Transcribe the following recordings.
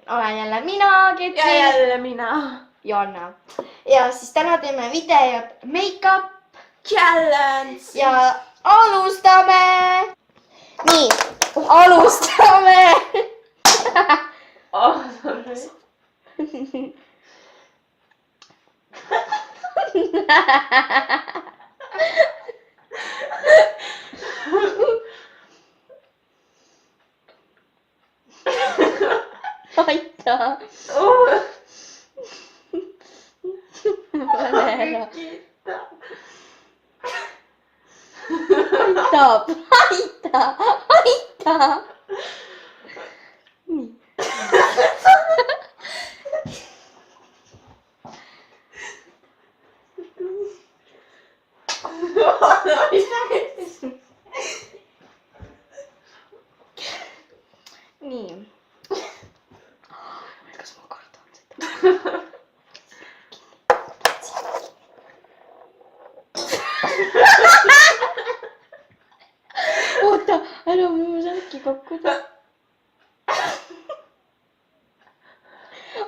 olen jälle mina, Ketri. Ja jälle minä. Jonna. Ja siis täna teemme videot Make Up Challenge. ja alustame! Nii, alustame! Oh, sorry. Haittaa. Oh. Valera. Kiittää. Haittaa. Niin. Niin. Voitko mä kortaan sitä? Oota, älä mun sälkkikokkuta.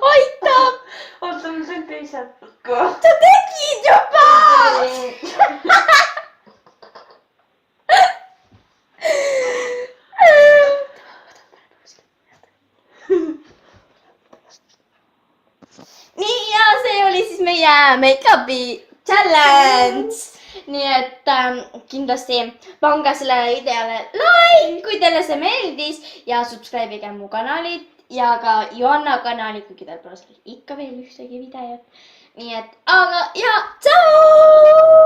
Haittaa! Oota, mä sen peisätkö? Sä tekit jopa! Niin ja se oli siis meidän make-up challenge. Niin että kindlasti pankaa sille videolle like, kui teille se meeldis ja subscribe'iga mu kanalit ja ka Joanna kanali, kuigi tal pole seal ikka veel ühtegi videot. Nii et aga ja tšau!